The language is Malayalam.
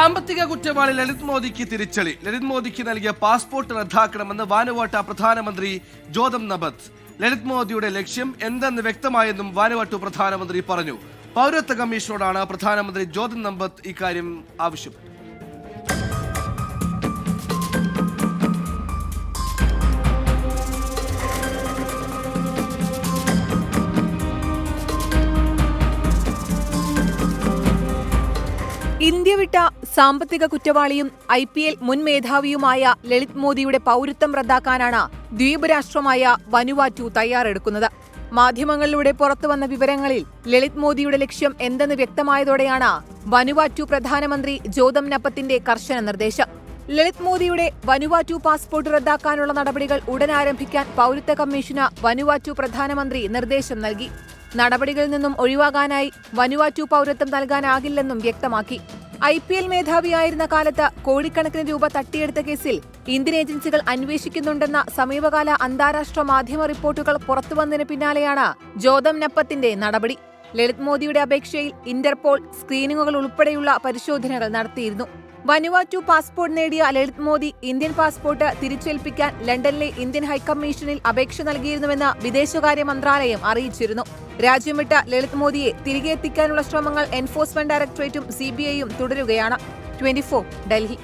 സാമ്പത്തിക കുറ്റവാളി ലളിത് മോദിക്ക് തിരിച്ചടി. ലളിത് മോദിക്ക് നൽകിയ പാസ്പോർട്ട് റദ്ദാക്കണമെന്ന് വാനുവാട്ട പ്രധാനമന്ത്രി ജോതം നബത്. ലളിത് മോദിയുടെ ലക്ഷ്യം എന്തെന്ന് വ്യക്തമായെന്നും വാനുവാട്ടു പ്രധാനമന്ത്രി പറഞ്ഞു. പൗരത്വ കമ്മീഷനോടാണ് പ്രധാനമന്ത്രി ജോതം നബത് ഇക്കാര്യം ആവശ്യപ്പെട്ടത്. ഇന്ത്യ വിട്ട സാമ്പത്തിക കുറ്റവാളിയും IPL മുൻ മേധാവിയുമായ ലളിത് മോദിയുടെ പൗരത്വം റദ്ദാക്കാനാണ് ദ്വീപ് രാഷ്ട്രമായ വനുവാറ്റു തയ്യാറെടുക്കുന്നത്. മാധ്യമങ്ങളിലൂടെ പുറത്തുവന്ന വിവരങ്ങളിൽ ലളിത് മോദിയുടെ ലക്ഷ്യം എന്തെന്ന് വ്യക്തമായതോടെയാണ് വനുവാറ്റു പ്രധാനമന്ത്രി ജോതം നബത്തിന്റെ കർശന നിർദ്ദേശം. ലളിത് മോദിയുടെ വനുവാറ്റു പാസ്പോർട്ട് റദ്ദാക്കാനുള്ള നടപടികൾ ഉടൻ ആരംഭിക്കാൻ പൗരത്വ കമ്മീഷന് വനുവാറ്റു പ്രധാനമന്ത്രി നിർദ്ദേശം നൽകി. നടപടികളിൽ നിന്നും ഒഴിവാകാനായി വനുവാറ്റു പൗരത്വം നൽകാനാകില്ലെന്നും വ്യക്തമാക്കി. IPL മേധാവിയായിരുന്ന കാലത്ത് കോടിക്കണക്കിന് രൂപ തട്ടിയെടുത്ത കേസിൽ ഇന്ത്യൻ ഏജൻസികൾ അന്വേഷിക്കുന്നുണ്ടെന്ന സമീപകാല അന്താരാഷ്ട്ര മാധ്യമ റിപ്പോർട്ടുകൾ പുറത്തുവന്നതിന് പിന്നാലെയാണ് ജോതം നബത്തിന്റെ നടപടി. ലളിത് മോദിയുടെ അപേക്ഷയിൽ ഇന്റർപോൾ സ്ക്രീനിംഗുകൾ ഉൾപ്പെടെയുള്ള പരിശോധനകൾ നടത്തിയിരുന്നു. വനുവാറ്റു പാസ്പോർട്ട് നേടിയ ലളിത് മോദി ഇന്ത്യൻ പാസ്പോർട്ട് തിരിച്ചേൽപ്പിക്കാൻ ലണ്ടനിലെ ഇന്ത്യൻ ഹൈക്കമ്മീഷനിൽ അപേക്ഷ നൽകിയിരുന്നുവെന്ന് വിദേശകാര്യ മന്ത്രാലയം അറിയിച്ചിരുന്നു. രാജ്യം വിട്ട ലളിത് മോദിയെ തിരികെ എത്തിക്കാനുള്ള ശ്രമങ്ങൾ എൻഫോഴ്സ്മെന്റ് ഡയറക്ടറേറ്റും CBIയും തുടരുകയാണ്. 24 ഡൽഹി.